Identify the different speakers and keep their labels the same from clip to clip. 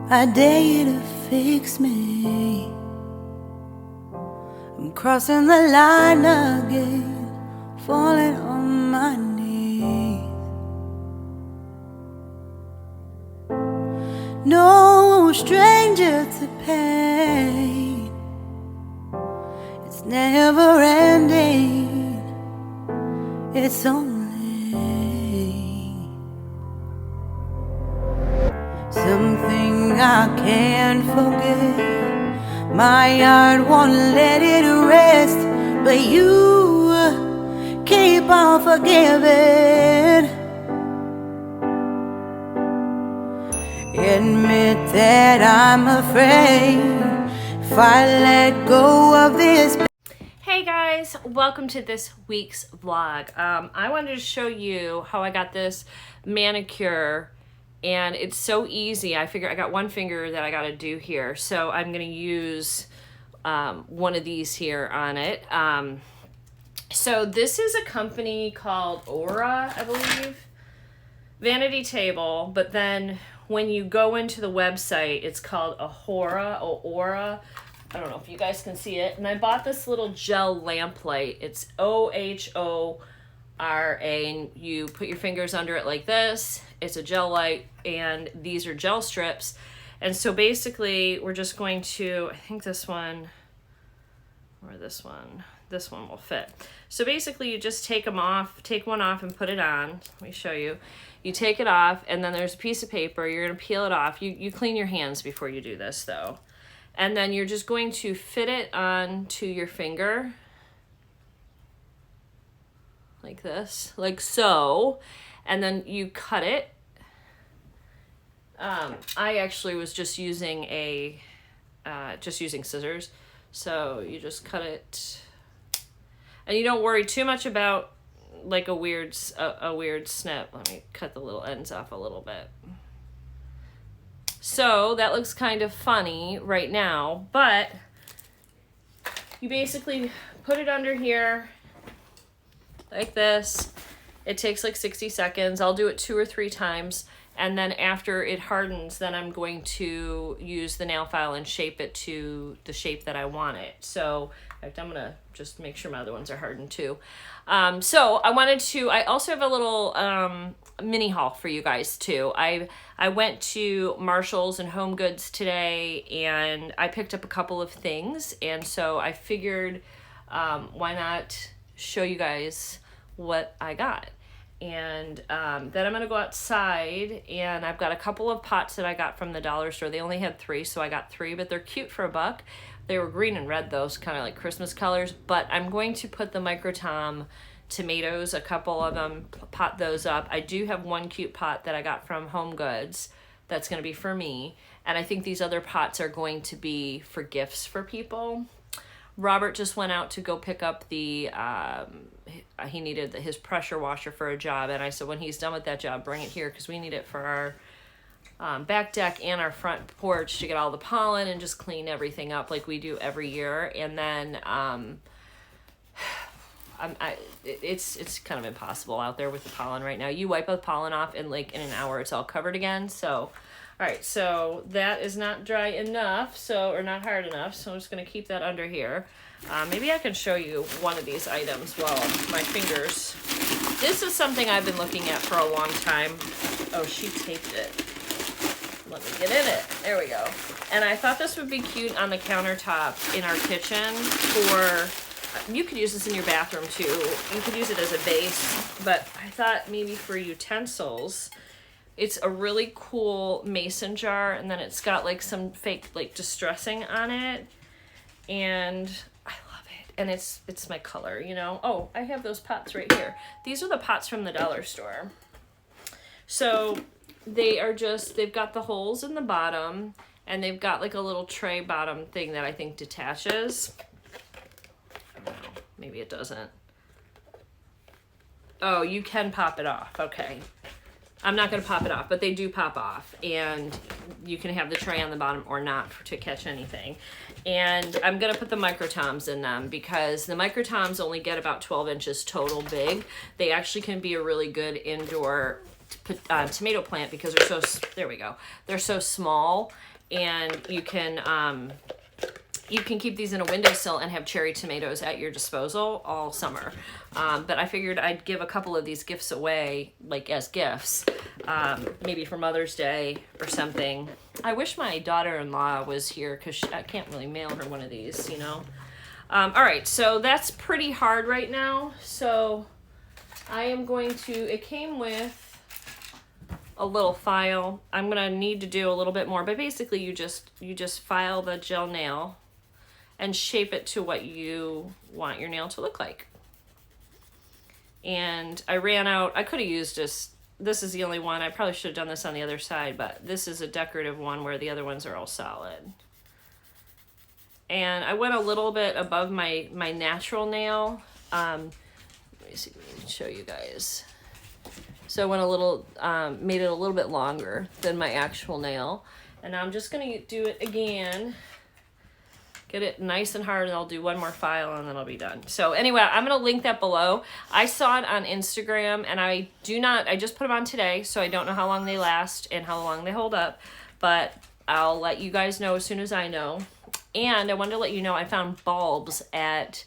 Speaker 1: I dare you to fix me. I'm crossing the line again, falling on my knees. No stranger to pain, it's never ending, it's only something I can't forget. My heart won't let it rest, but you keep on forgiving. Admit that I'm afraid if I let go of this.
Speaker 2: Hey guys, welcome to this week's vlog. I wanted to show you how I got this manicure, and it's so easy. I figure I got one finger that I got to do here, so I'm going to use one of these here on it. So this is a company called Aura, I believe. Vanity Table, but then when you go into the website, it's called Aura. I don't know if you guys can see it. And I bought this little gel lamp light. It's OHORA, and you put your fingers under it like this. It's a gel light, and these are gel strips. And so basically, we're just going to, I think this one, or this one will fit. So basically, you just take them off, take one off and put it on. Let me show you. You take it off, and then there's a piece of paper. You're going to peel it off. You clean your hands before you do this, though. And then you're just going to fit it onto your finger. Like this. Like so. And then you cut it. I actually was just using scissors. So you just cut it. And you don't worry too much about like a weird snip. Let me cut the little ends off a little bit. So that looks kind of funny right now, but you basically put it under here like this. It takes like 60 seconds. I'll do it 2 or 3 times. And then after it hardens, then I'm going to use the nail file and shape it to the shape that I want it. So in fact, I'm going to just make sure my other ones are hardened too. So I also have a little mini haul for you guys too. I went to Marshall's and Home Goods today, and I picked up a couple of things. And so I figured, why not show you guys what I got? And then I'm going to go outside, and I've got a couple of pots that I got from the dollar store. They only had 3, so I got 3, but they're cute for $1. They were green and red, though, so kind of like Christmas colors. But I'm going to put the Microtom tomatoes, a couple of them, pot those up. I do have one cute pot that I got from Home Goods that's going to be for me. And I think these other pots are going to be for gifts for people. Robert just went out to go pick up the, he needed his pressure washer for a job. And I said, when he's done with that job, bring it here, because we need it for our back deck and our front porch to get all the pollen and just clean everything up like we do every year. And then it's kind of impossible out there with the pollen right now. You wipe the pollen off, and like in an hour it's all covered again. So all right, so that is not dry enough, or not hard enough, so I'm just going to keep that under here. Maybe I can show you one of these items while my fingers... This is something I've been looking at for a long time. Oh, she taped it. Let me get in it. There we go. And I thought this would be cute on the countertop in our kitchen for... You could use this in your bathroom, too. You could use it as a base, but I thought maybe for utensils... It's a really cool mason jar, and then it's got like some fake like distressing on it, and I love it. And it's my color, you know. Oh, I have those pots right here. These are the pots from the dollar store. So they've got the holes in the bottom, and they've got like a little tray bottom thing that I think detaches. I don't know, maybe it doesn't. Oh, you can pop it off. Okay. I'm not going to pop it off, but they do pop off, and you can have the tray on the bottom or not to catch anything. And I'm going to put the Microtoms in them, because the Microtoms only get about 12 inches total big. They actually can be a really good indoor tomato plant because they're so, there we go. They're so small, and you can keep these in a windowsill and have cherry tomatoes at your disposal all summer. But I figured I'd give a couple of these gifts away, like as gifts, maybe for Mother's Day or something. I wish my daughter-in-law was here because I can't really mail her one of these, you know. All right, so that's pretty hard right now. So I am going to, it came with a little file. I'm gonna need to do a little bit more, but basically you just file the gel nail and shape it to what you want your nail to look like. And I ran out, I could have used this is the only one. I probably should have done this on the other side, but this is a decorative one where the other ones are all solid. And I went a little bit above my natural nail. Let me see if I can show you guys. So I went a little, made it a little bit longer than my actual nail. And now I'm just gonna do it again. Get it nice and hard, and I'll do one more file and then I'll be done. So anyway, I'm gonna link that below. I saw it on Instagram, and I just put them on today, so I don't know how long they last and how long they hold up, but I'll let you guys know as soon as I know. And I wanted to let you know I found bulbs at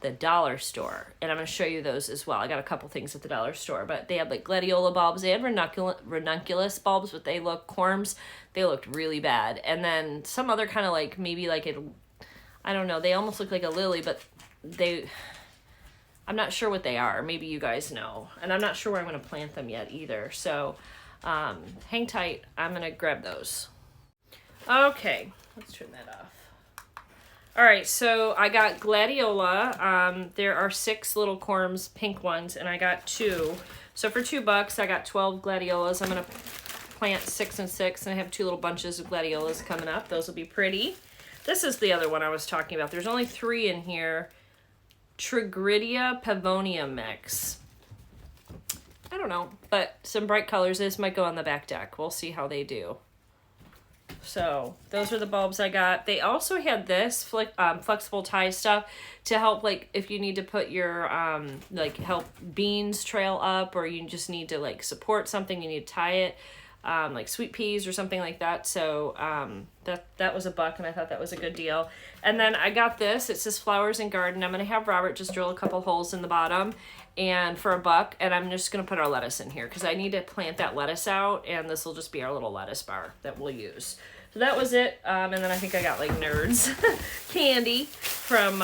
Speaker 2: the dollar store, and I'm going to show you those as well. I got a couple things at the dollar store, but they had like Gladiola bulbs. They had ranunculus bulbs, but they look corms. They looked really bad. And then some other kind of like, maybe like it, I don't know. They almost look like a lily, but I'm not sure what they are. Maybe you guys know. And I'm not sure where I'm going to plant them yet either. So hang tight. I'm going to grab those. Okay, let's turn that off. All right, so I got Gladiola. There are 6 little corms, pink ones, and I got 2. So for $2, I got 12 Gladiolas. I'm gonna plant 6 and 6, and I have 2 little bunches of Gladiolas coming up. Those will be pretty. This is the other one I was talking about. There's only 3 in here. Trigridia Pavonia mix. I don't know, but some bright colors. This might go on the back deck. We'll see how they do. So those are the bulbs I got. They also had this flexible tie stuff to help, like if you need to put your like help beans trail up, or you just need to like support something, you need to tie it, like sweet peas or something like that. So that was $1, and I thought that was a good deal. And then I got this. It says Flowers and Garden. I'm gonna have Robert just drill a couple holes in the bottom, and for $1, and I'm just gonna put our lettuce in here because I need to plant that lettuce out, and this will just be our little lettuce bar that we'll use. So that was it, and then I think I got like Nerds candy from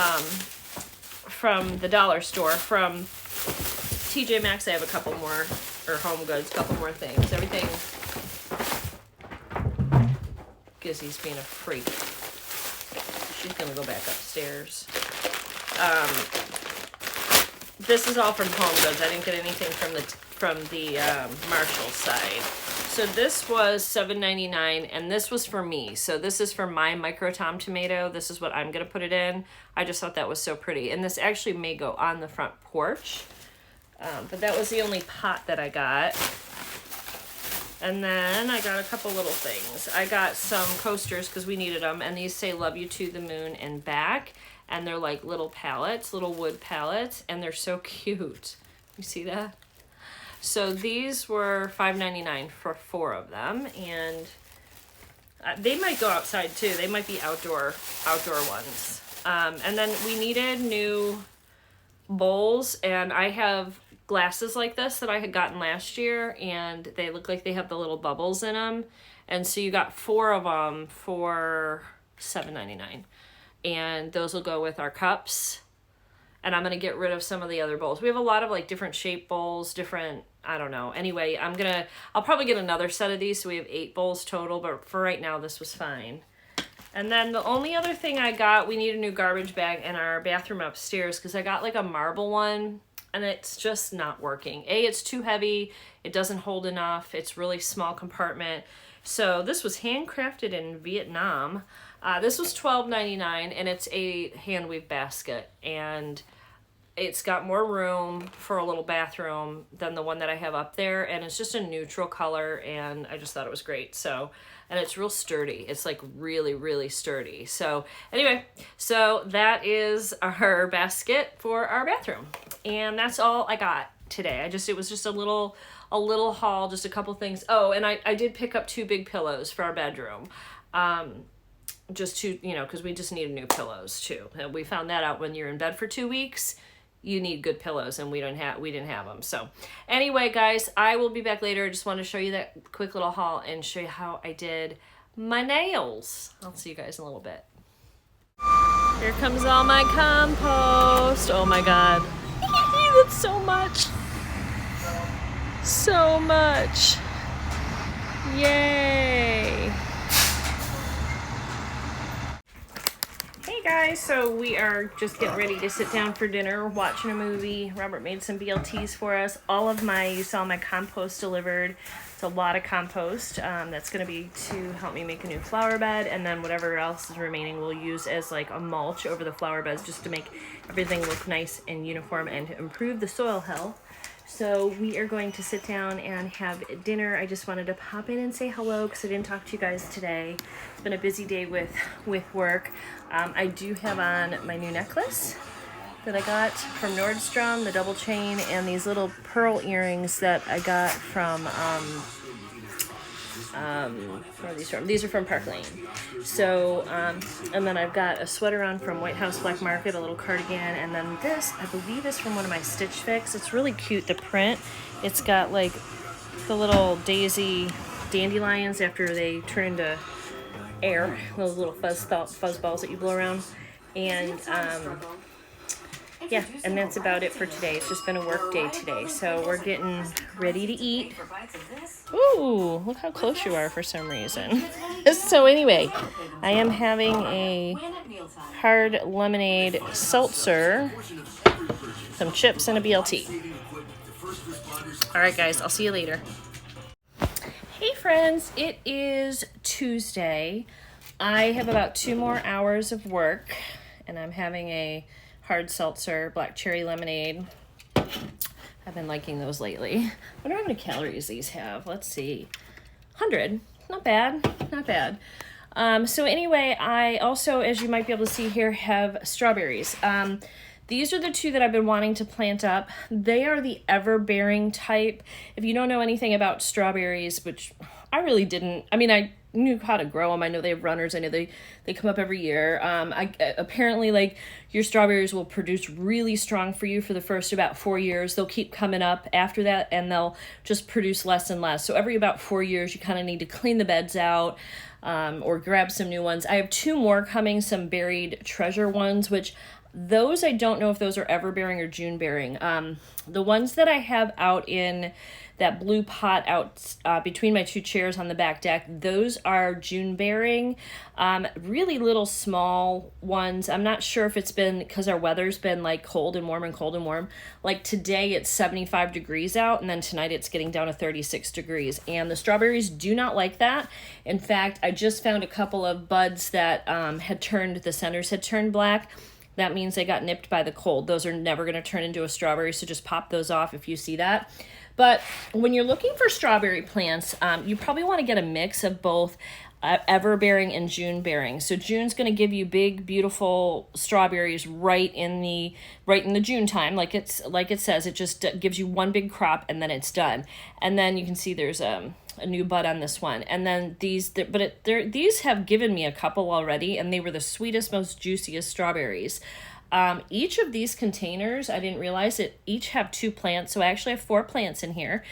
Speaker 2: the dollar store. From TJ Maxx I have a couple more, or Home Goods, a couple more things. Everything, Gizzy's being a freak. She's gonna go back upstairs. This is all from Home Goods. I didn't get anything from the Marshall side. So this was $7.99, and this was for me. So this is for my micro tom tomato. This is what I'm gonna put it in. I just thought that was so pretty, and this actually may go on the front porch. But that was the only pot that I got. And then I got a couple little things. I got some coasters because we needed them, and these say "Love You to the Moon and Back." And they're like little pallets, little wood pallets, and they're so cute. You see that? So these were $5.99 for 4 of them, and they might go outside too. They might be outdoor ones. And then we needed new bowls, and I have glasses like this that I had gotten last year, and they look like they have the little bubbles in them. And so you got 4 of them for $7.99. And those will go with our cups. And I'm going to get rid of some of the other bowls. We have a lot of like different shape bowls, different, I don't know. Anyway, I'll probably get another set of these. So we have 8 bowls total, but for right now, this was fine. And then the only other thing I got, we need a new garbage bag in our bathroom upstairs because I got like a marble one and it's just not working. It's too heavy. It doesn't hold enough. It's really small compartment. So this was handcrafted in Vietnam. This was $12.99, and it's a hand weave basket, and it's got more room for a little bathroom than the one that I have up there, and it's just a neutral color, and I just thought it was great. So, and it's real sturdy. It's like really, really sturdy. So anyway, so that is our basket for our bathroom, and that's all I got. today. It was just a little haul, just a couple things. Oh, and I did pick up 2 big pillows for our bedroom. Just to, you know, because we just needed new pillows too. And we found that out when you're in bed for 2 weeks, you need good pillows, and we didn't have them. So anyway, guys, I will be back later. I just want to show you that quick little haul and show you how I did my nails. I'll see you guys in a little bit. Here comes all my compost. Oh my God. That's so much. So much. Yay. Hey guys, so we are just getting ready to sit down for dinner, watching a movie. Robert made some BLTs for us. You saw my compost delivered. It's a lot of compost. That's going to be to help me make a new flower bed, and then whatever else is remaining we'll use as like a mulch over the flower beds, just to make everything look nice and uniform and to improve the soil health. So we are going to sit down and have dinner. I just wanted to pop in and say hello because I didn't talk to you guys today. It's been a busy day with work. I do have on my new necklace that I got from Nordstrom, the double chain, and these little pearl earrings that I got from, where are these from? These are from Parklane. So, and then I've got a sweater on from White House Black Market, a little cardigan, and then this, I believe, is from one of my Stitch Fix. It's really cute, the print. It's got like the little daisy dandelions after they turn into air, those little fuzz balls that you blow around. And, yeah, and that's about it for today. It's just been a work day today. So we're getting ready to eat. Ooh, look how close you are for some reason. So anyway, I am having a hard lemonade seltzer, some chips, and a BLT. All right, guys, I'll see you later. Hey, friends, it is Tuesday. I have about 2 more hours of work, and I'm having a hard seltzer, black cherry lemonade. I've been liking those lately. I wonder how many calories these have. Let's see. 100. Not bad. Not bad. So anyway, I also, as you might be able to see here, have strawberries. These are the 2 that I've been wanting to plant up. They are the ever-bearing type. If you don't know anything about strawberries, which I really didn't, I mean, I knew how to grow them. I know they have runners. I know they come up every year. Apparently, like, your strawberries will produce really strong for you for the first about 4 years. They'll keep coming up after that, and they'll just produce less and less. So every about 4 years, you kind of need to clean the beds out, or grab some new ones. I have 2 more coming, some buried treasure ones, which those I don't know if those are ever bearing or June bearing. The ones that I have out in that blue pot out between my 2 chairs on the back deck, those are June bearing. Really little small ones. I'm not sure if it's been because our weather's been like cold and warm and cold and warm. Like today it's 75 degrees out, and then tonight it's getting down to 36 degrees. And the strawberries do not like that. In fact, I just found a couple of buds that the centers had turned black. That means they got nipped by the cold. Those are never going to turn into a strawberry, so just pop those off if you see that. But when you're looking for strawberry plants, you probably want to get a mix of both ever-bearing and June-bearing. So June's going to give you big, beautiful strawberries right in the June time, like it says. It just gives you one big crop, and then it's done. And then you can see there's a new bud on this one. And then these have given me a couple already, and they were the sweetest, most juiciest strawberries. Each of these containers, I didn't realize it, each have 2 plants. So I actually have 4 plants in here.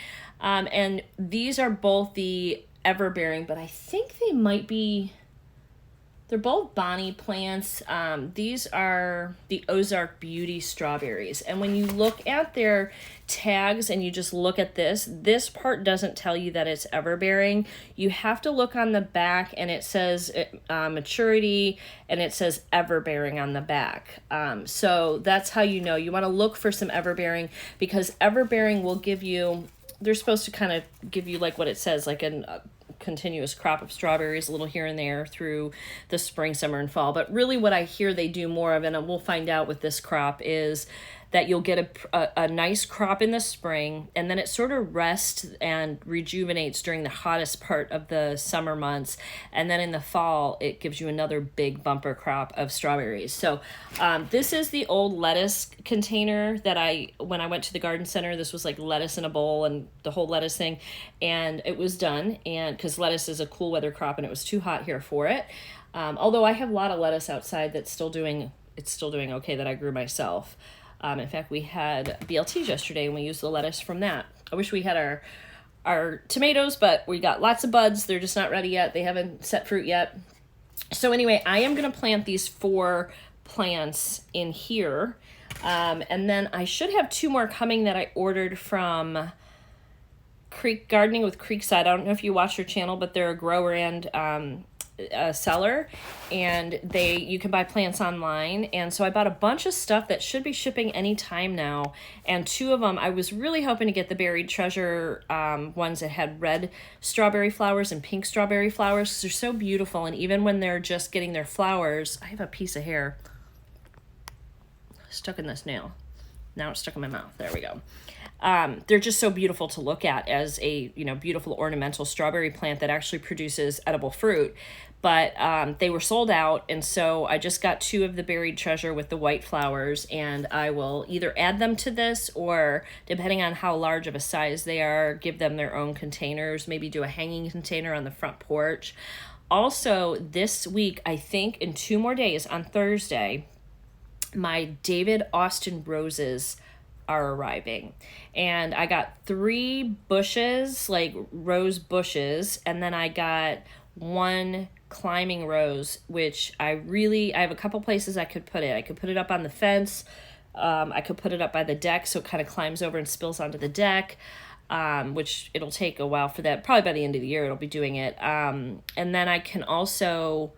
Speaker 2: And these are both the ever-bearing, but I think they might be, they're both Bonnie plants. These are the Ozark Beauty strawberries. And when you look at their tags and you just look at this part doesn't tell you that it's ever-bearing. You have to look on the back, and it says maturity, and it says ever-bearing on the back. So that's how you know. You want to look for some ever-bearing, because ever-bearing will give you, they're supposed to kind of give you like what it says, like a continuous crop of strawberries, a little here and there through the spring, summer, and fall. But really what I hear they do more of, and we'll find out with this crop, is that you'll get a nice crop in the spring, and then it sort of rests and rejuvenates during the hottest part of the summer months, and then in the fall it gives you another big bumper crop of strawberries. So this is the old lettuce container that when I went to the garden center, this was like lettuce in a bowl and the whole lettuce thing, and it was done, and because lettuce is a cool weather crop and it was too hot here for it. Although I have a lot of lettuce outside that's still doing okay, that I grew myself. In fact, we had BLTs yesterday and we used the lettuce from that. I wish we had our tomatoes, but we got lots of buds. They're just not ready yet. They haven't set fruit yet. So anyway, I am going to plant these 4 plants in here. And then I should have 2 more coming that I ordered from Creek Gardening with Creekside. I don't know if you watch their channel, but they're a grower and seller, and you can buy plants online. And so I bought a bunch of stuff that should be shipping anytime now, and 2 of them I was really hoping to get the Buried Treasure ones that had red strawberry flowers and pink strawberry flowers, because they're so beautiful. And even when they're just getting their flowers, I have a piece of hair stuck in this nail. Now it's stuck in my mouth. There we go. They're just so beautiful to look at as a, beautiful ornamental strawberry plant that actually produces edible fruit. But they were sold out, and so I just got 2 of the Buried Treasure with the white flowers, and I will either add them to this, or depending on how large of a size they are, give them their own containers, maybe do a hanging container on the front porch. Also, this week, I think in 2 more days, on Thursday, my davidaustinroses are arriving, and I got 3 bushes, like rose bushes, and then I got 1 climbing rose, which I have a couple places I could put it. I could put it up on the fence. I could put it up by the deck so it kind of climbs over and spills onto the deck, which it'll take a while for that. Probably by the end of the year it'll be doing it. And then I can also,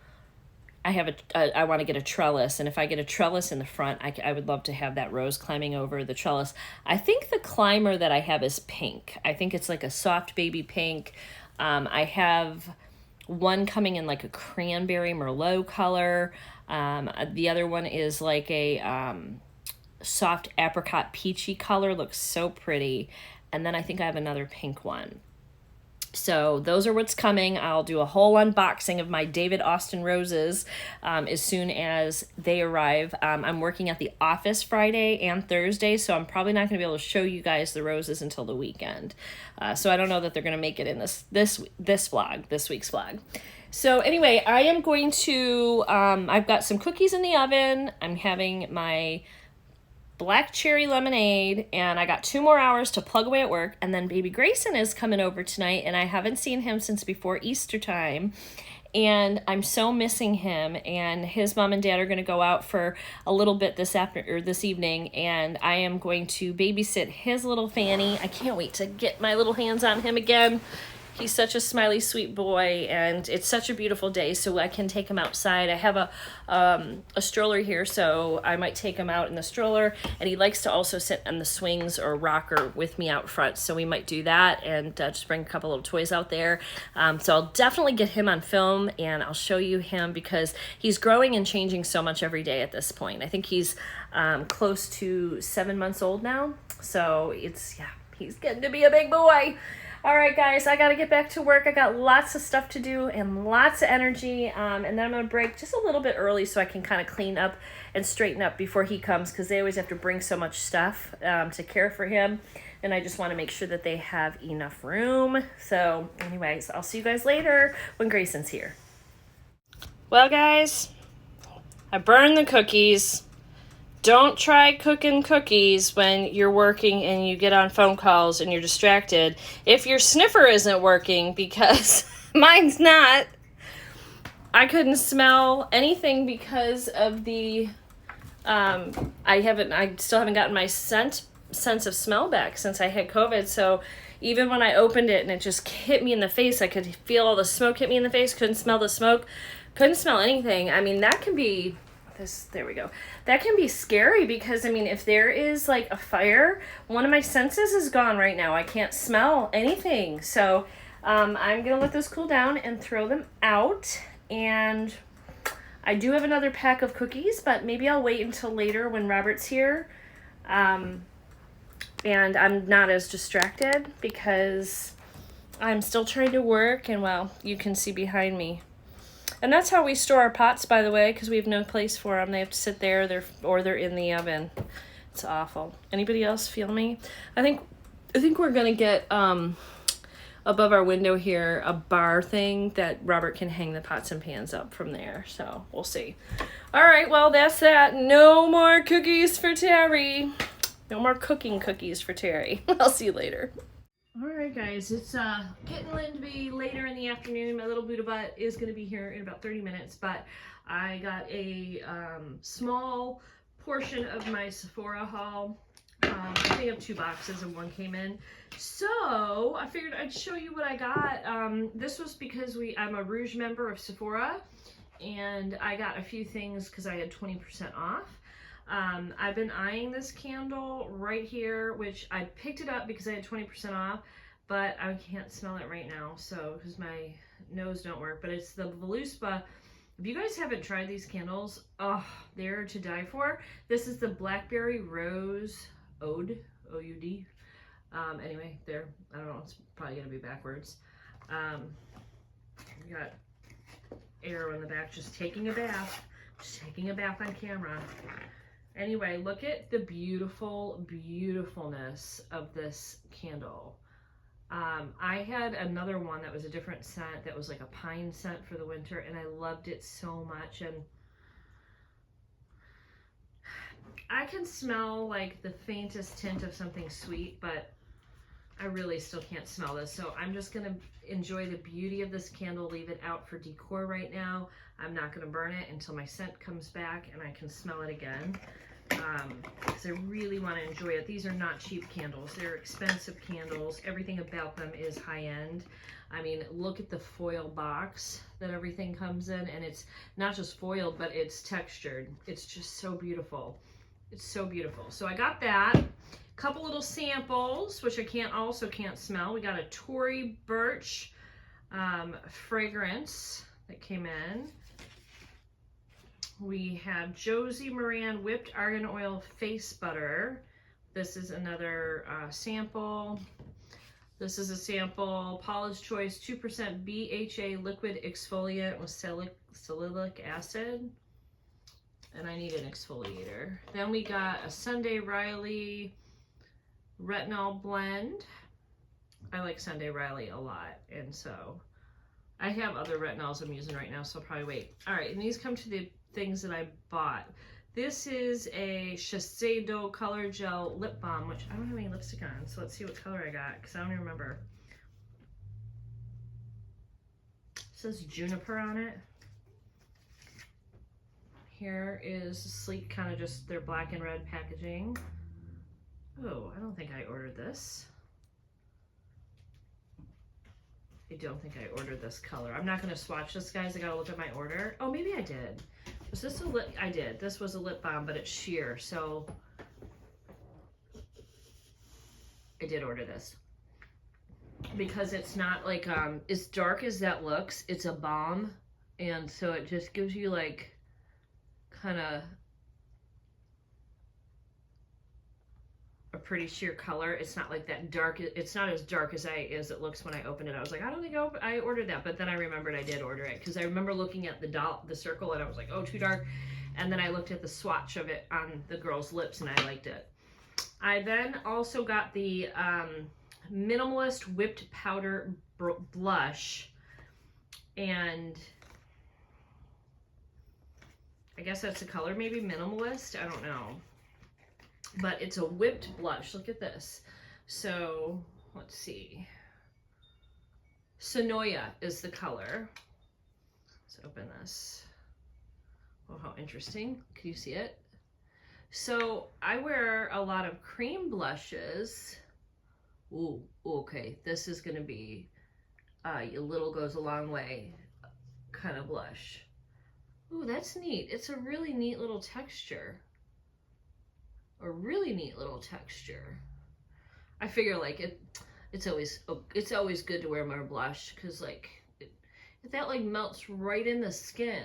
Speaker 2: I want to get a trellis, and if I get a trellis in the front, I would love to have that rose climbing over the trellis. I think the climber that I have is pink. I think it's like a soft baby pink. I have 1 coming in like a cranberry Merlot color. The other one is like a soft apricot peachy color. Looks so pretty. And then I think I have another pink one. So those are what's coming. I'll do a whole unboxing of my davidaustinroses as soon as they arrive. I'm working at the office Friday and Thursday, so I'm probably not going to be able to show you guys the roses until the weekend. So I don't know that they're going to make it in this week's vlog. So anyway, I am going to, I've got some cookies in the oven. I'm having my black cherry lemonade, and I got 2 more hours to plug away at work, and then baby Grayson is coming over tonight, and I haven't seen him since before Easter time, and I'm so missing him. And his mom and dad are going to go out for a little bit this evening, and I am going to babysit his little Fanny. I can't wait to get my little hands on him again. He's such a smiley, sweet boy, and it's such a beautiful day, so I can take him outside. I have a stroller here, so I might take him out in the stroller, and he likes to also sit on the swings or rocker with me out front, so we might do that and just bring a couple little toys out there. So I'll definitely get him on film, and I'll show you him because he's growing and changing so much every day at this point. I think he's close to 7 months old now, so he's getting to be a big boy. All right, guys, I got to get back to work. I got lots of stuff to do and lots of energy, and then I'm going to break just a little bit early so I can kind of clean up and straighten up before he comes, because they always have to bring so much stuff to care for him, and I just want to make sure that they have enough room. So anyways, I'll see you guys later when Grayson's here. Well, guys, I burned the cookies. Don't try cooking cookies when you're working and you get on phone calls and you're distracted. If your sniffer isn't working, because mine's not. I couldn't smell anything because of the, I still haven't gotten my sense of smell back since I had COVID. So even when I opened it and it just hit me in the face, I could feel all the smoke hit me in the face. Couldn't smell the smoke. Couldn't smell anything. I mean, that can be... there we go. That can be scary because, I mean, if there is like a fire, one of my senses is gone right now. I can't smell anything. So I'm going to let those cool down and throw them out. And I do have another pack of cookies, but maybe I'll wait until later when Robert's here And I'm not as distracted because I'm still trying to work, and well, you can see behind me. And that's how we store our pots, by the way, because we have no place for them. They have to sit there, they're in the oven. It's awful. Anybody else feel me? I think we're gonna get above our window here a bar thing that Robert can hang the pots and pans up from there. So we'll see. All right, well, that's that. No more cookies for Terry. No more cooking cookies for Terry. I'll see you later. All right, guys, it's getting to be later in the afternoon. My little Buddha butt is going to be here in about 30 minutes, but I got a small portion of my Sephora haul. I think I have 2 boxes and 1 came in. So I figured I'd show you what I got. This was because I'm a Rouge member of Sephora, and I got a few things because I had 20% off. I've been eyeing this candle right here, which I picked it up because I had 20% off, but I can't smell it right now, so because my nose don't work. But it's the Voluspa. If you guys haven't tried these candles, oh, they're to die for. This is the Blackberry Rose Ode, O-U-D. Anyway, there. I don't know. It's probably gonna be backwards. We got Arrow in the back, just taking a bath. Just taking a bath on camera. Anyway, look at the beautifulness of this candle. I had another one that was a different scent that was like a pine scent for the winter, and I loved it so much. And I can smell like the faintest tint of something sweet, but I really still can't smell this. So I'm just gonna enjoy the beauty of this candle, leave it out for decor right now. I'm not gonna burn it until my scent comes back and I can smell it again. Because I really want to enjoy it. These are not cheap candles. They're expensive candles. Everything about them is high-end. I mean, look at the foil box that everything comes in, and it's not just foiled, but it's textured. It's just so beautiful. It's so beautiful. So I got that. Couple little samples, which I also can't smell. We got a Tory Burch fragrance that came in. We have Josie Moran Whipped Argan Oil Face Butter. This is another sample. This is a sample. Paula's Choice 2% BHA Liquid Exfoliant with salicylic acid. And I need an exfoliator. Then we got a Sunday Riley Retinol Blend. I like Sunday Riley a lot, and so I have other retinols I'm using right now, so I'll probably wait. All right, and these come to the things that I bought. This is a Shiseido Color Gel Lip Balm, which I don't have any lipstick on, so let's see what color I got, because I don't even remember. It says Juniper on it. Here is sleek, kind of just their black and red packaging. Oh, I don't think I ordered this. I don't think I ordered this color. I'm not going to swatch this, guys. I got to look at my order. Oh, maybe I did. Was this a lip? I did. This was a lip balm, but it's sheer, so I did order this. Because it's not like, as dark as that looks, it's a balm, and so it just gives you like, kind of a pretty sheer color. It's not like that dark. It's not as dark as it looks when I open it. I was like, I don't think I ordered that, but then I remembered I did order it because I remember looking at the circle and I was like, oh, too dark. And then I looked at the swatch of it on the girl's lips and I liked it. I then also got the Minimalist Whipped Powder Blush, and I guess that's the color, maybe Minimalist, I don't know. But it's a whipped blush. Look at this. So, let's see. Sonoya is the color. Let's open this. Oh, how interesting. Can you see it? So, I wear a lot of cream blushes. Ooh, okay. This is going to be a little goes a long way kind of blush. Ooh, that's neat. It's a really neat little texture. A really neat little texture. I figure like it's always good to wear more blush because like that like melts right in the skin.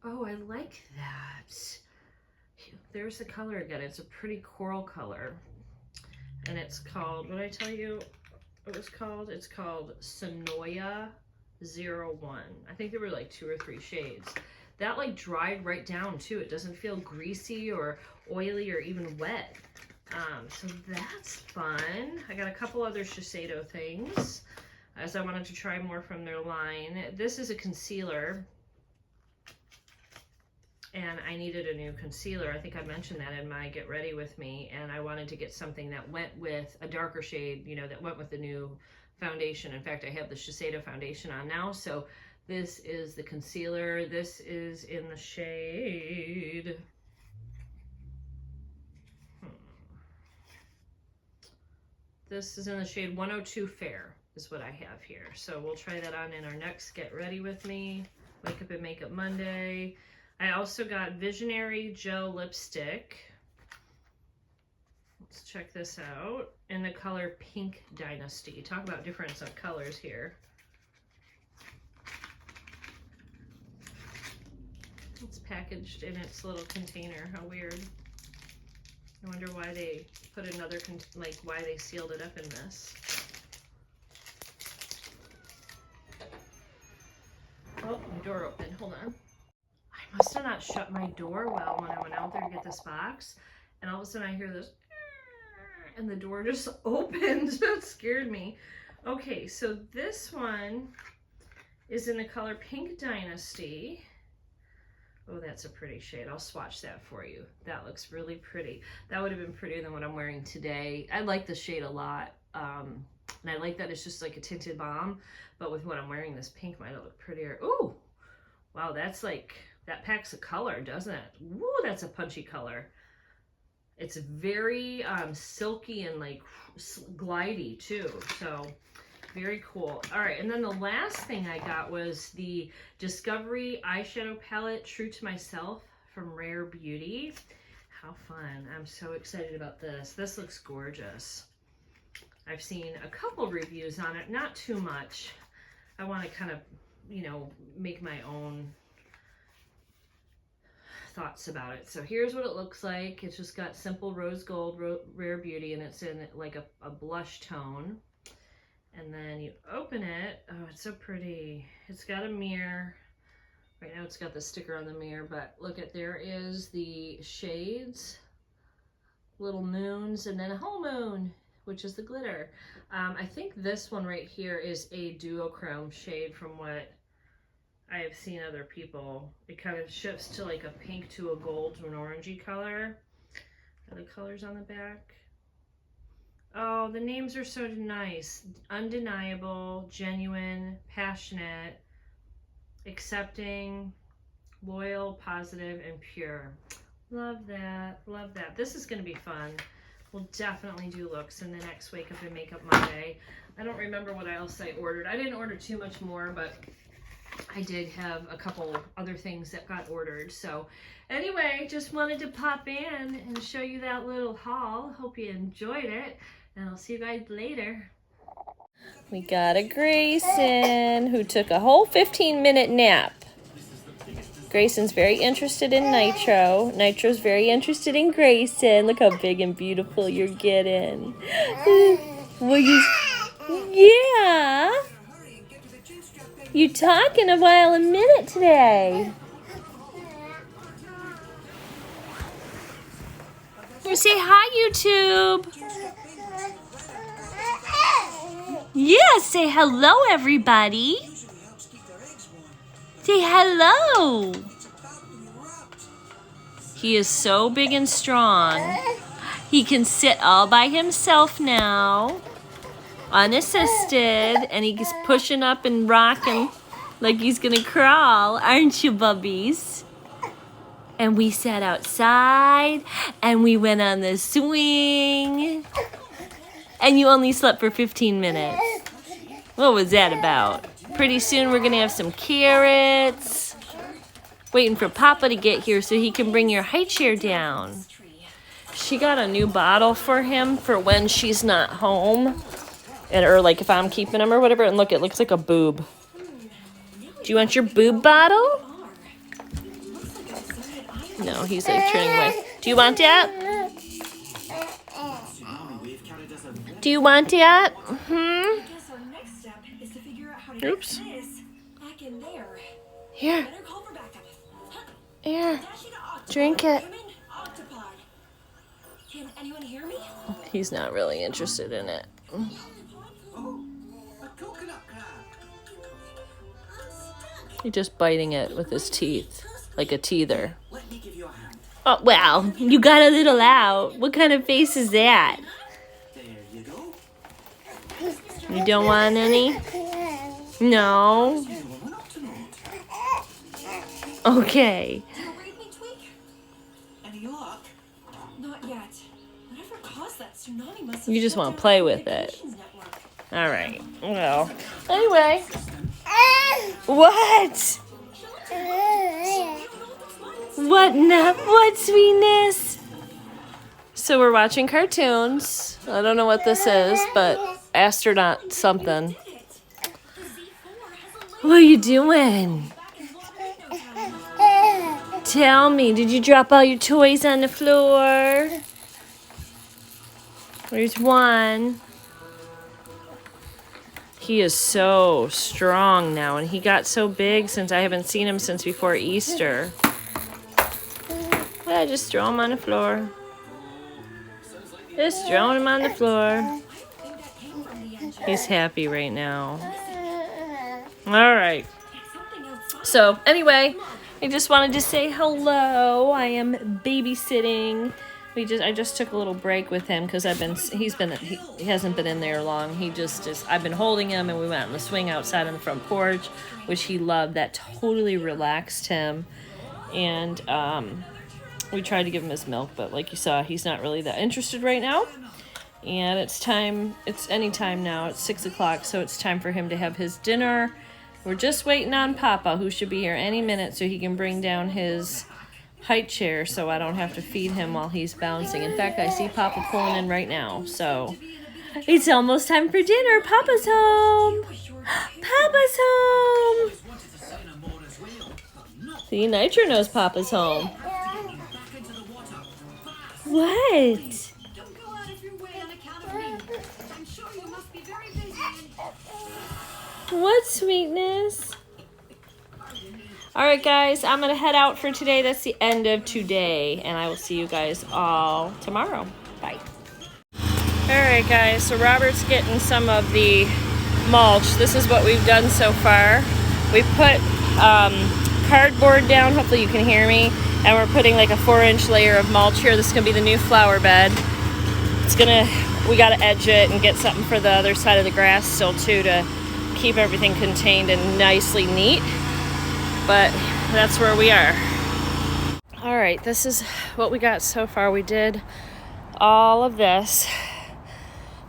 Speaker 2: Oh, I like that. there's the color again. It's a pretty coral color. And it's called, what did I tell you it was called? It's called Sonoya 01. I think there were like 2 or 3 shades. That like dried right down too. It doesn't feel greasy or oily or even wet. So that's fun. I got a couple other Shiseido things as I wanted to try more from their line. This is a concealer. And I needed a new concealer. I think I mentioned that in my Get Ready With Me. And I wanted to get something that went with a darker shade, you know, that went with the new foundation. In fact, I have the Shiseido foundation on now. So this is the concealer. This is in the shade. This is in the shade 102 Fair is what I have here. So we'll try that on in our next Get Ready With Me. Wake Up and Makeup Monday. I also got Visionary Gel Lipstick. Let's check this out. In the color Pink Dynasty. Talk about difference of colors here. It's packaged in its little container. How weird. I wonder why they put another, like why they sealed it up in this. Oh, my door opened. Hold on. I must have not shut my door well when I went out there to get this box. And all of a sudden I hear this, and the door just opened. That scared me. Okay, so this one is in the color Pink Dynasty. Oh, that's a pretty shade. I'll swatch that for you. That looks really pretty. That would have been prettier than what I'm wearing today. I like the shade a lot. And I like that it's just like a tinted balm. But with what I'm wearing, this pink might look prettier. Ooh, wow, that's like, that packs a color, doesn't it? Ooh, that's a punchy color. It's very silky and like glidey too. So very cool. All right, and then the last thing I got was the Discovery eyeshadow palette True to Myself from Rare Beauty. How fun. I'm so excited about this. This looks gorgeous. I've seen a couple reviews on it, not too much. I want to kind of, you know, make my own thoughts about it. So here's what it looks like. It's just got simple rose gold, Rare Beauty, and it's in like a blush tone. And then you open it. Oh, it's so pretty. It's got a mirror. Right now it's got the sticker on the mirror, but look at, there is the shades, little moons, and then a whole moon, which is the glitter. I think this one right here is a duochrome shade from what I have seen other people. It kind of shifts to like a pink to a gold to an orangey color. Are the colors on the back? Oh, the names are so nice. Undeniable, genuine, passionate, accepting, loyal, positive, and pure. Love that. Love that. This is going to be fun. We'll definitely do looks in the next Wake Up and Makeup Monday. I don't remember what else I ordered. I didn't order too much more, but I did have a couple other things that got ordered. So anyway, just wanted to pop in and show you that little haul. Hope you enjoyed it. And I'll see you guys later. We got a Grayson who took a whole 15-minute nap. Grayson's very interested in Nitro. Nitro's very interested in Grayson. Look how big and beautiful you're getting. Will you? Yeah. You talking a while a minute today. Say hi, YouTube. Yeah, say hello, everybody. Say hello. He is so big and strong. He can sit all by himself now, unassisted, and he's pushing up and rocking like he's gonna crawl, aren't you, bubbies? And we sat outside, and we went on the swing. And you only slept for 15 minutes. What was that about? Pretty soon we're gonna have some carrots. Waiting for Papa to get here so he can bring your high chair down. She got a new bottle for him for when she's not home. Or like if I'm keeping him or whatever. And look, it looks like a boob. Do you want your boob bottle? No, he's like turning away. Do you want that? Do you want that? Oops. Here. Here. Drink it.
Speaker 3: Can anyone hear me?
Speaker 2: He's not really interested in it. He's just biting it with his teeth, like a teether. Oh, wow. You got a little out. What kind of face is that? You don't want any? No? Okay.
Speaker 3: Not yet. Whatever caused that tsunami must have
Speaker 2: You just want to play with it. All right. Well, anyway. What? What sweetness? So we're watching cartoons. I don't know what this is, but astronaut something. What are you doing? Tell me, did you drop all your toys on the floor? There's one. He is so strong now, and he got so big since I haven't seen him since before Easter. Yeah, just throw him on the floor. Just throwing him on the floor. He's happy right now. All right. So, anyway, I just wanted to say hello. I am babysitting. I just took a little break with him because he hasn't been in there long. I've been holding him, and we went on the swing outside on the front porch, which he loved. That totally relaxed him. And we tried to give him his milk, but like you saw, he's not really that interested right now. And it's any time now. It's 6 o'clock, so it's time for him to have his dinner. We're just waiting on Papa, who should be here any minute so he can bring down his height chair so I don't have to feed him while he's bouncing. In fact, I see Papa pulling in right now. So it's almost time for dinner. Papa's home. Papa's home. See, Nitro knows Papa's home. What? What sweetness? Alright guys, I'm going to head out for today. That's the end of today. And I will see you guys all tomorrow. Bye. Alright guys, so Robert's getting some of the mulch. This is what we've done so far. We put cardboard down. Hopefully you can hear me. And we're putting like a 4-inch layer of mulch here. This is going to be the new flower bed. We got to edge it and get something for the other side of the grass still too to keep everything contained and nicely neat. But that's where we are. All right, this is what we got so far. We did all of this,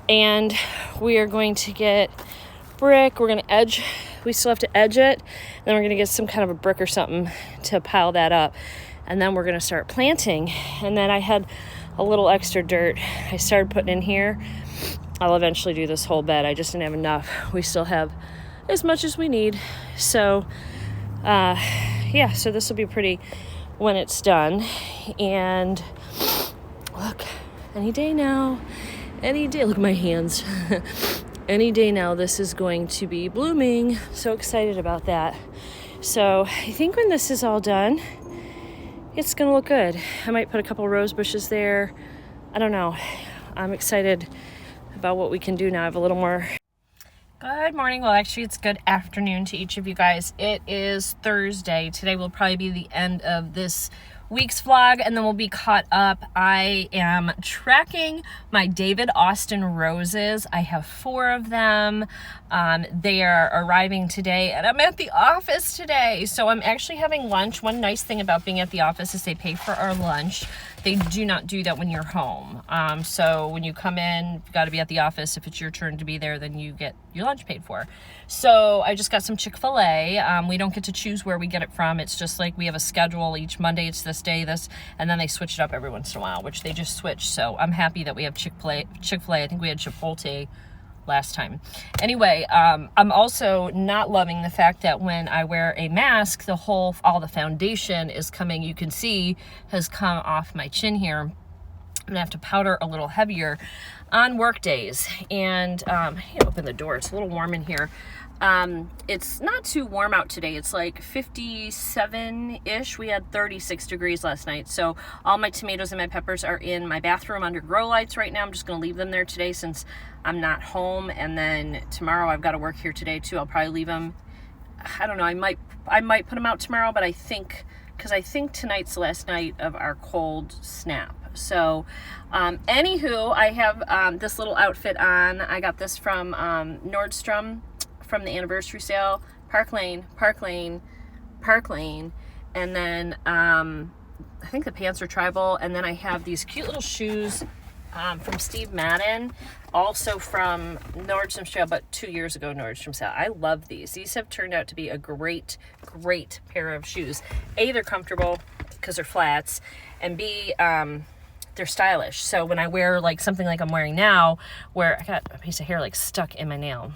Speaker 2: and we are going to get brick. We're going to edge. We still have to edge it. Then we're going to get some kind of a brick or something to pile that up. And then we're going to start planting. And then I had a little extra dirt I started putting in here. I'll eventually do this whole bed. I just didn't have enough. We still have as much as we need. So yeah, so this will be pretty when it's done. And look, any day now, look at my hands. Any day now, this is going to be blooming. So excited about that. So I think when this is all done, it's gonna look good. I might put a couple rose bushes there. I don't know. I'm excited about what we can do now. I have a little more. Good morning. Well, actually, it's good afternoon to each of you guys. It is Thursday. Today will probably be the end of this week's vlog, and then we'll be caught up. I am tracking my davidaustinroses. I have 4 of them. They are arriving today, and I'm at the office today. So I'm actually having lunch. One nice thing about being at the office is they pay for our lunch. They do not do that when you're home. So when you come in, you've got to be at the office. If it's your turn to be there, then you get your lunch paid for. So I just got some Chick-fil-A. We don't get to choose where we get it from. It's just like we have a schedule. Each Monday it's this day, this, and then they switch it up every once in a while, which they just switch. So I'm happy that we have Chick-fil-A. I think we had Chipotle last time. Anyway, I'm also not loving the fact that when I wear a mask, all the foundation is coming, you can see, has come off my chin here. I'm gonna have to powder a little heavier on work days. And I need to open the door, it's a little warm in here. It's not too warm out today. It's like 57-ish. We had 36 degrees last night. So all my tomatoes and my peppers are in my bathroom under grow lights right now. I'm just going to leave them there today since I'm not home. And then tomorrow I've got to work here today too. I'll probably leave them. I don't know. I might put them out tomorrow, but I think tonight's the last night of our cold snap. So, anywho, I have, this little outfit on. I got this from, Nordstrom, from the anniversary sale. Parklane, and then I think the pants are tribal, and then I have these cute little shoes from Steve Madden, also from Nordstrom sale, but 2 years ago Nordstrom sale. I love these have turned out to be a great pair of shoes. A, they're comfortable because they're flats, and B, they're stylish. So when I wear like something like I'm wearing now, where I got a piece of hair like stuck in my nail,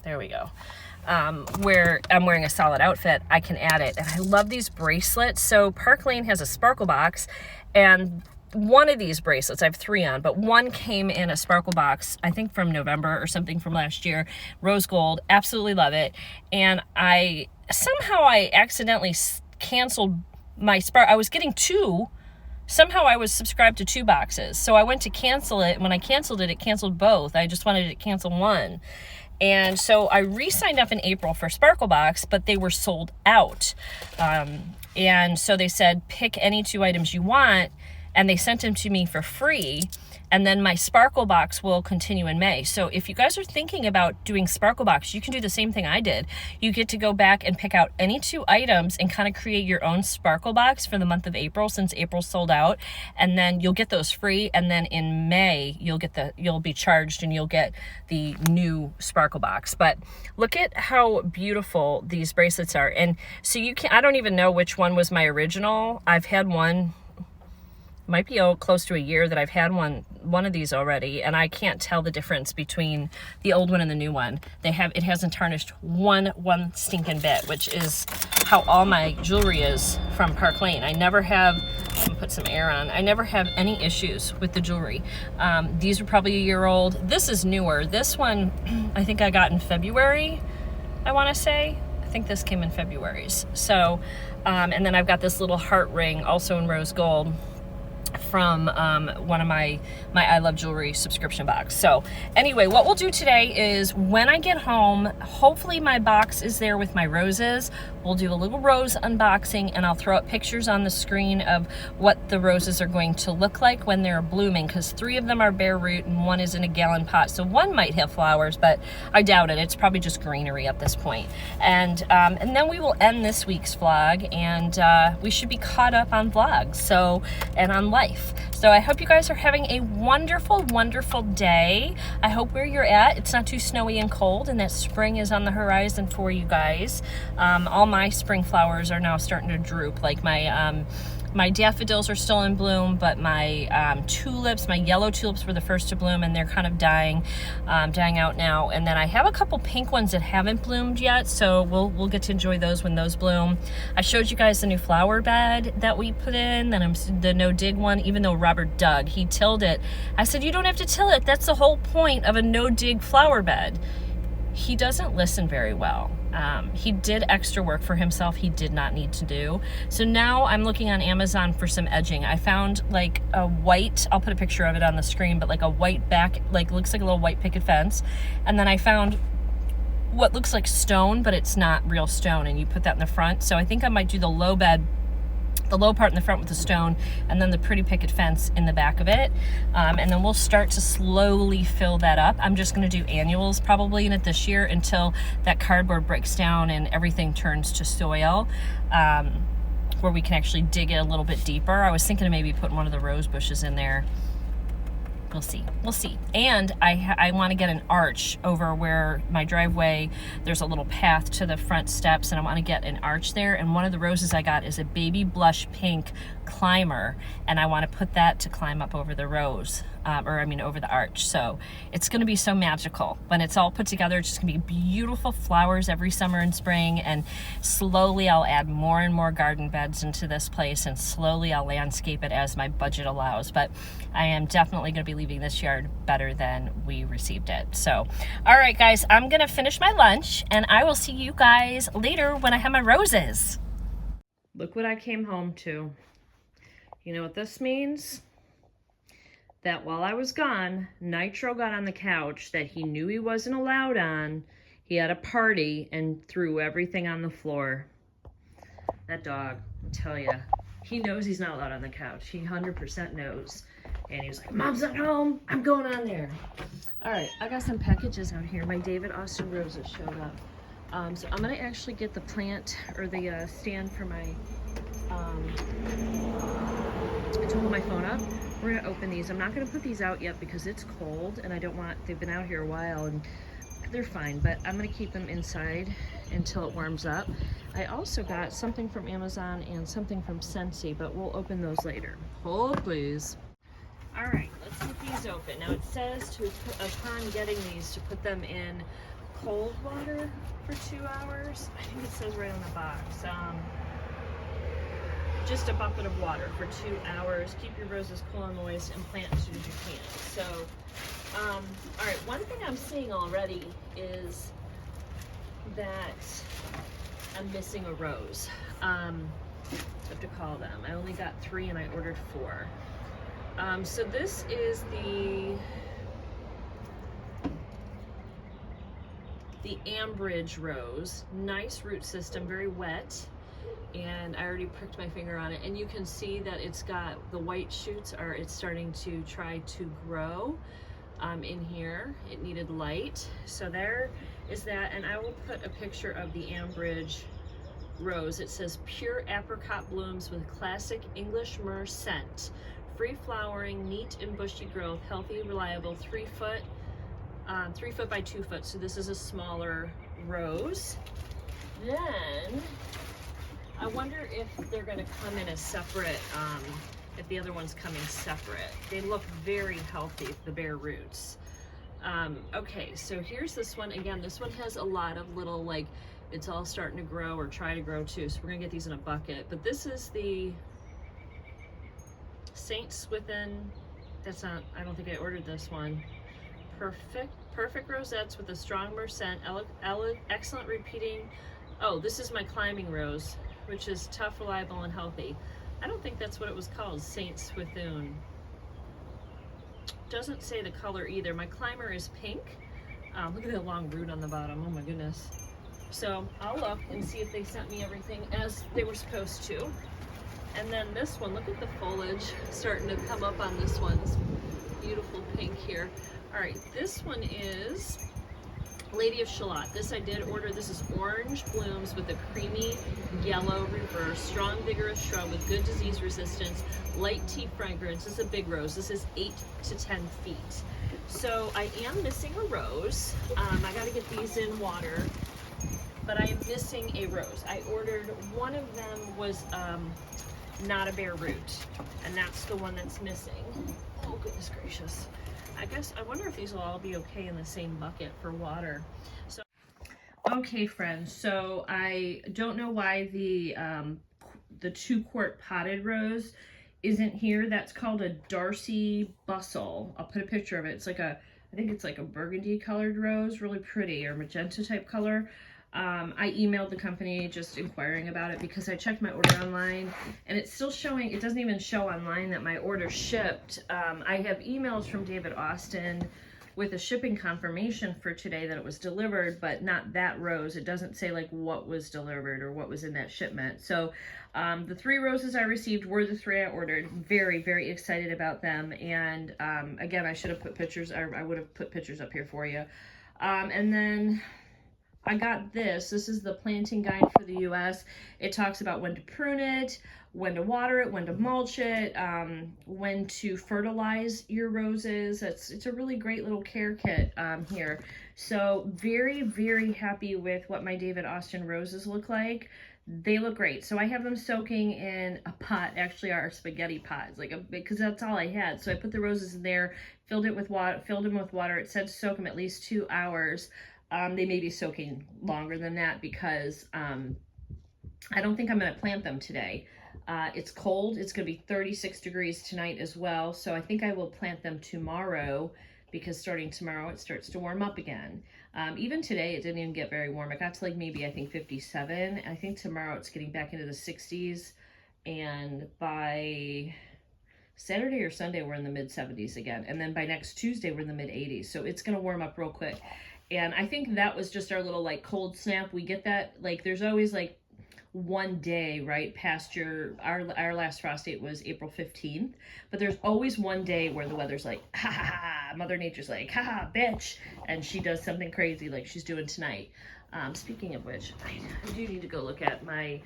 Speaker 2: there we go, where I'm wearing a solid outfit, I can add it. And I love these bracelets. So Parklane has a sparkle box, and one of these bracelets, I have 3 on, but one came in a sparkle box, I think from November or something from last year, rose gold, absolutely love it. And I accidentally canceled my I was getting 2. Somehow I was subscribed to 2 boxes. So I went to cancel it, and when I canceled it, it canceled both. I just wanted to cancel one. And so I re-signed up in April for Sparkle Box, but they were sold out. And so they said, pick any 2 items you want, and they sent them to me for free. And then my Sparkle Box will continue in May. So if you guys are thinking about doing Sparkle Box, you can do the same thing I did. You get to go back and pick out any 2 items and kind of create your own Sparkle Box for the month of April, since April's sold out. And then you'll get those free. And then in May, you'll be charged and you'll get the new Sparkle Box. But look at how beautiful these bracelets are. And so I don't even know which one was my original. I've had one, might be close to a year that I've had one of these already, and I can't tell the difference between the old one and the new one. It hasn't tarnished one stinking bit, which is how all my jewelry is from Parklane. I never have, I'm gonna put some air on, I never have any issues with the jewelry. These are probably a year old. This is newer. This one I think I got in February, I want to say. I think this came in February's. So, and then I've got this little heart ring also in rose gold from one of my I Love Jewelry subscription box. So anyway, what we'll do today is when I get home, hopefully my box is there with my roses. We'll do a little rose unboxing, and I'll throw up pictures on the screen of what the roses are going to look like when they're blooming, because 3 of them are bare root and 1 is in a gallon pot. So 1 might have flowers, but I doubt it. It's probably just greenery at this point. And then we will end this week's vlog, and we should be caught up on vlogs and on life. So I hope you guys are having a wonderful day. I hope where you're at, it's not too snowy and cold, and that spring is on the horizon for you guys. All my spring flowers are now starting to droop. Like my daffodils are still in bloom, but my tulips, my yellow tulips were the first to bloom, and they're kind of dying out now. And then I have a couple pink ones that haven't bloomed yet, so we'll get to enjoy those when those bloom. I showed you guys the new flower bed that we put in, the no dig one, even though Robert dug, he tilled it. I said, you don't have to till it. That's the whole point of a no dig flower bed. He doesn't listen very well. He did extra work for himself he did not need to do. So now I'm looking on Amazon for some edging. I found like a white, I'll put a picture of it on the screen, but like a white back, like looks like a little white picket fence. And then I found what looks like stone, but it's not real stone, and you put that in the front. So I think I might do the low bed, the low part in the front with the stone, and then the pretty picket fence in the back of it. And then we'll start to slowly fill that up. I'm just going to do annuals probably in it this year until that cardboard breaks down and everything turns to soil, where we can actually dig it a little bit deeper. I was thinking of maybe putting one of the rose bushes in there. We'll see. And I want to get an arch over where my driveway, there's a little path to the front steps, and I want to get an arch there. And one of the roses I got is a baby blush pink climber, and I want to put that to climb up over the rose. or I mean over the arch. So it's going to be so magical when it's all put together. It's just going to be beautiful flowers every summer and spring, and slowly I'll add more and more garden beds into this place, and slowly I'll landscape it as my budget allows. But I am definitely going to be leaving this yard better than we received it. So all right guys, I'm going to finish my lunch and I will see you guys later when I have my roses. Look what I came home to. You know what this means? That while I was gone, Nitro got on the couch that he knew he wasn't allowed on. He had a party and threw everything on the floor. That dog, I tell ya, he knows he's not allowed on the couch. He 100% knows. And he was like, Mom's not home, I'm going on there. All right, I got some packages out here. My David Austin Roses showed up. So I'm gonna actually get the plant or the stand for my, to hold my phone up. We're gonna open these. I'm not gonna put these out yet because it's cold and I don't want, they've been out here a while and they're fine, but I'm gonna keep them inside until it warms up. I also got something from Amazon and something from Scentsy, but we'll open those later. Hold please. All right, let's get these open. Now it says to, upon getting these, to put them in cold water for 2 hours. I think it says right on the box. Just a bucket of water for 2 hours. Keep your roses cool and moist and plant as soon as you can. So, all right, one thing I'm seeing already is that I'm missing a rose. I have to call them. I only got 3 and I ordered 4. So this is the Ambridge Rose. Nice root system, very wet. And I already pricked my finger on it, and you can see that it's got the white shoots it's starting to try to grow in here. It needed light. So there is that, and I will put a picture of the Ambridge Rose. It says pure apricot blooms with classic English myrrh scent. Free flowering, neat and bushy growth, healthy, reliable, 3 foot, 3 foot by 2 foot. So this is a smaller rose. Then I wonder if they're going to come in a separate, if the other one's coming separate. They look very healthy, the bare roots. Okay, so here's this one. Again, this one has a lot of little, like, it's all starting to grow or try to grow too. So we're going to get these in a bucket. But this is the Saints Within, that's not, I don't think I ordered this one. Perfect rosettes with a strong myrrh scent, excellent repeating. Oh, this is my climbing rose, which is tough, reliable, and healthy. I don't think that's what it was called, Saints Within. Doesn't say the color either. My climber is pink. Look at the long root on the bottom, oh my goodness. So I'll look and see if they sent me everything as they were supposed to. And then this one, look at the foliage starting to come up on this one. This beautiful pink here. All right, this one is Lady of Shallot. This I did order. This is orange blooms with a creamy yellow reverse. Strong, vigorous shrub with good disease resistance. Light tea fragrance. This is a big rose. This is 8 to 10 feet. So I am missing a rose. I got to get these in water. But I am missing a rose. I ordered, one of them was not a bare root, and that's the one that's missing. Oh goodness gracious. I guess, I wonder if these will all be okay in the same bucket for water. So, okay friends, so I don't know why the 2-quart potted rose isn't here. That's called a Darcy Bustle. I'll put a picture of it. It's like a, I think it's like a burgundy colored rose, really pretty, or magenta type color. I emailed the company just inquiring about it because I checked my order online and it's still showing, it doesn't even show online that my order shipped. I have emails from David Austin with a shipping confirmation for today that it was delivered, but not that rose. It doesn't say like what was delivered or what was in that shipment. So the 3 roses I received were the 3 I ordered. Very, very excited about them. And again, I should have put pictures, I would have put pictures up here for you. And then I got this. This is the planting guide for the US. It talks about when to prune it, when to water it, when to mulch it, when to fertilize your roses. It's a really great little care kit here. So very, very happy with what my David Austin roses look like. They look great. So I have them soaking in a pot, actually our spaghetti pot, because that's all I had. So I put the roses in there, filled them with water. It said soak them at least 2 hours. They may be soaking longer than that because I don't think I'm going to plant them today. It's cold. It's going to be 36 degrees tonight as well. So I think I will plant them tomorrow because starting tomorrow it starts to warm up again. Even today it didn't even get very warm. It got to like maybe I think 57. I think tomorrow it's getting back into the 60s. And by Saturday or Sunday we're in the mid 70s again. And then by next Tuesday we're in the mid 80s. So it's going to warm up real quick. And I think that was just our little like cold snap. We get that, like there's always like one day right past our last frost date was April 15th, but there's always one day where the weather's like ha ha ha, Mother Nature's like ha ha bitch, and she does something crazy like she's doing tonight. Speaking of which, I do need to go look at my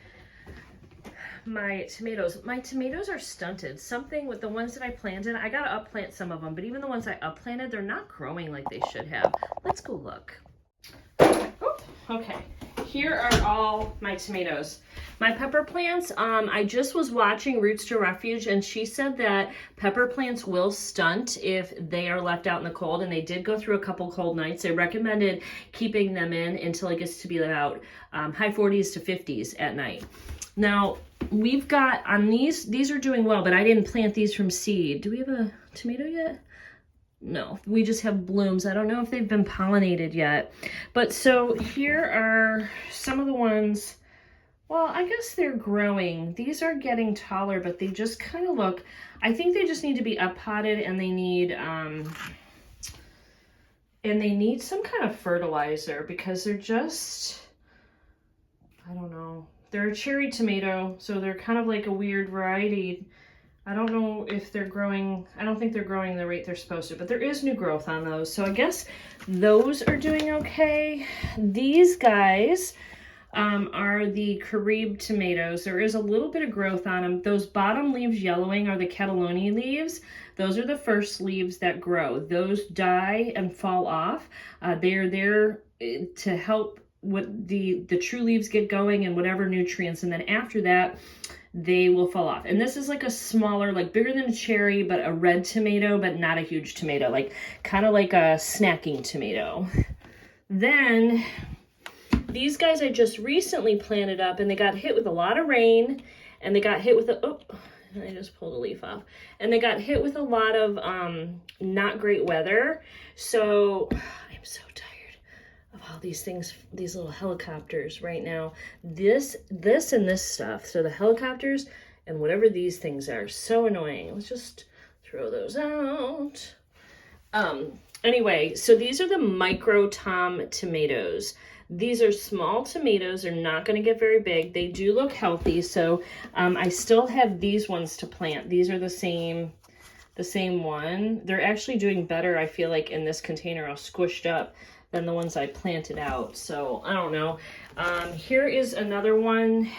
Speaker 2: tomatoes. My tomatoes are stunted. Something with the ones that I planted, I gotta upplant some of them, but even the ones I upplanted, they're not growing like they should have. Let's go look. Okay, here are all my tomatoes. My pepper plants, I just was watching Roots to Refuge, and she said that pepper plants will stunt if they are left out in the cold, and they did go through a couple cold nights. They recommended keeping them in until it gets to be about high 40s to 50s at night. Now, we've got on these are doing well, but I didn't plant these from seed. Do we have a tomato yet? No, we just have blooms. I don't know if they've been pollinated yet. But so here are some of the ones, well, I guess they're growing. These are getting taller, but they just kind of look, I think they just need to be up-potted, and they need some kind of fertilizer because they're just, I don't know. They're a cherry tomato, so they're kind of like a weird variety. I don't know if they're growing, I don't think they're growing the rate they're supposed to, but there is new growth on those. So I guess those are doing okay. These guys are the Kurib tomatoes. There is a little bit of growth on them. Those bottom leaves yellowing are the Cataloni leaves. Those are the first leaves that grow. Those die and fall off. They're there to help what the true leaves get going and whatever nutrients, and then after that they will fall off. And this is like a smaller, like bigger than a cherry, but a red tomato, but not a huge tomato, like kind of like a snacking tomato. Then these guys I just recently planted up, and they got hit with a lot of rain, and they got hit with I just pulled a leaf off, and they got hit with a lot of not great weather. So I'm so tired of all these things, these little helicopters right now. This and this stuff. So the helicopters and whatever these things are, so annoying. Let's just throw those out. Anyway, so these are the micro tom tomatoes. These are small tomatoes. They're not going to get very big. They do look healthy. So I still have these ones to plant. These are the same one. They're actually doing better, I feel like, in this container all squished up than the ones I planted out. So I don't know. Here is another one.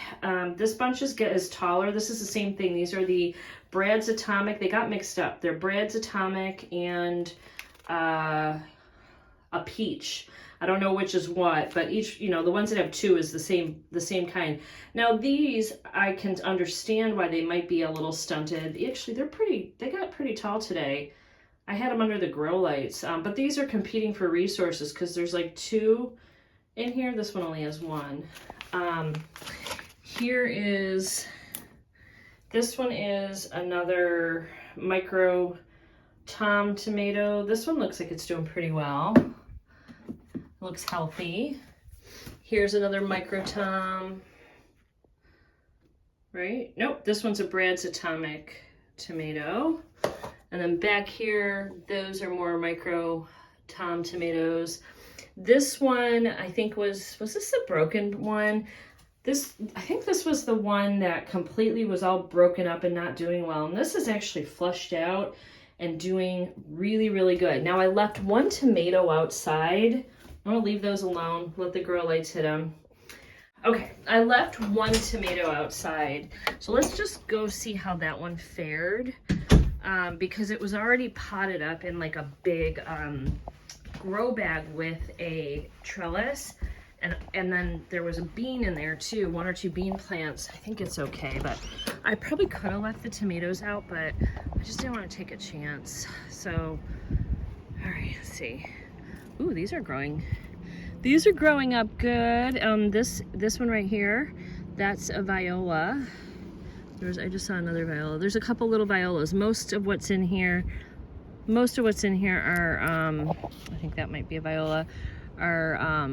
Speaker 2: This bunch is taller. This is the same thing. These are the Brad's Atomic. They got mixed up. They're Brad's Atomic and a peach. I don't know which is what, but each, the ones that have two is the same kind. Now these, I can understand why they might be a little stunted. Actually, they got pretty tall today. I had them under the grow lights, but these are competing for resources because there's like two in here. This one only has one. This one is another micro tom tomato. This one looks like it's doing pretty well. Looks healthy. Here's another micro tom. Right? Nope, this one's a Brad's Atomic tomato. And then back here, those are more micro tom tomatoes. This one, I think was this the broken one? I think this was the one that completely was all broken up and not doing well. And this is actually flushed out and doing really, really good. Now I left one tomato outside. I'm gonna leave those alone, let the grow lights hit them. Okay, I left one tomato outside. So let's just go see how that one fared. Because it was already potted up in like a big grow bag with a trellis. And then there was a bean in there too, 1 or 2 bean plants. I think it's okay, but I probably could have left the tomatoes out, but I just didn't want to take a chance. So, all right, let's see. Ooh, these are growing. These are growing up good. This one right here, that's a viola. I just saw another viola. There's a couple little violas. Most of what's in here are, I think that might be a viola, are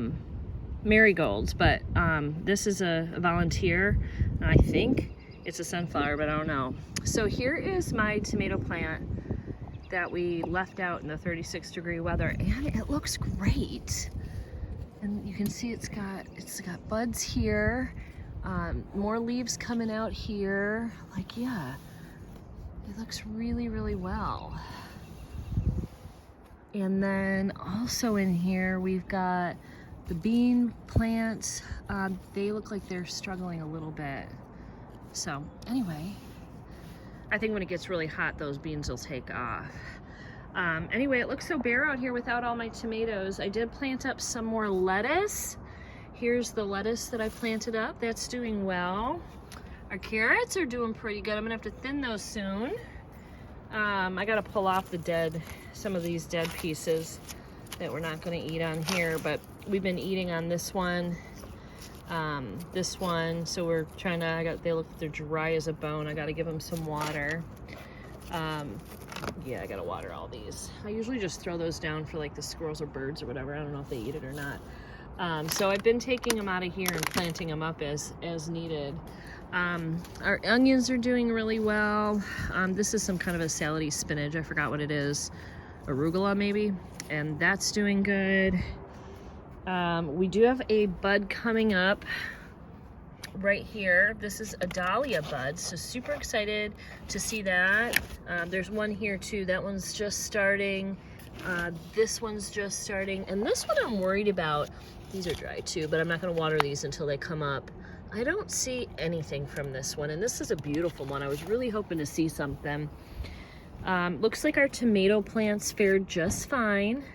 Speaker 2: marigolds, but this is a volunteer, and I think it's a sunflower, but I don't know. So here is my tomato plant that we left out in the 36-degree weather, and it looks great. And you can see it's got buds here, more leaves coming out here. Like, yeah, it looks really, really well. And then also in here we've got the bean plants. They look like they're struggling a little bit. So anyway, I think when it gets really hot, those beans will take off. Anyway, it looks so bare out here without all my tomatoes. I did plant up some more lettuce. Here's the lettuce that I planted up. That's doing well. Our carrots are doing pretty good. I'm gonna have to thin those soon. I gotta pull off some of these dead pieces that we're not gonna eat on here, but we've been eating on this one, so we're trying to, they look, they're dry as a bone. I gotta give them some water. Yeah, I gotta water all these. I usually just throw those down for like the squirrels or birds or whatever. I don't know if they eat it or not. So I've been taking them out of here and planting them up as needed. Our onions are doing really well. This is some kind of a salady spinach. I forgot what it is. Arugula maybe. And that's doing good. We do have a bud coming up right here. This is a Dahlia Bud, so super excited to see that. There's one here too. That one's just starting. This one's just starting. And this one I'm worried about. These are dry too, but I'm not going to water these until they come up. I don't see anything from this one, and this is a beautiful one. I was really hoping to see something. Looks like our tomato plants fared just fine,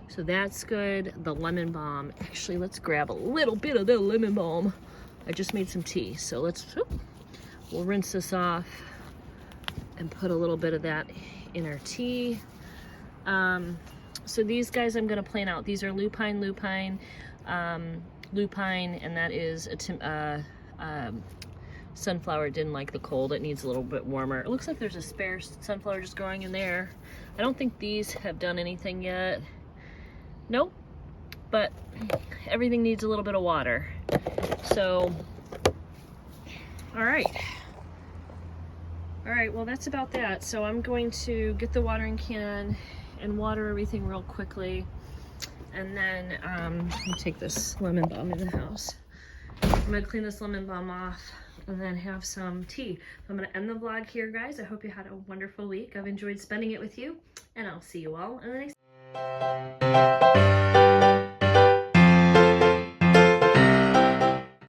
Speaker 2: so that's good. The lemon balm, actually, let's grab a little bit of the lemon balm. I just made some tea, so we'll rinse this off and put a little bit of that in our tea. So these guys I'm gonna plant out. These are lupine, and that is a sunflower. It didn't like the cold. It needs a little bit warmer. It looks like there's a spare sunflower just growing in there. I don't think these have done anything yet. Nope, but everything needs a little bit of water. So, all right, well, that's about that. So I'm going to get the watering can and water everything real quickly, and then let me take this lemon balm in the house. I'm gonna clean this lemon balm off and then have some tea. I'm gonna end the vlog here, guys. I hope you had a wonderful week. I've enjoyed spending it with you, and I'll see you all in the next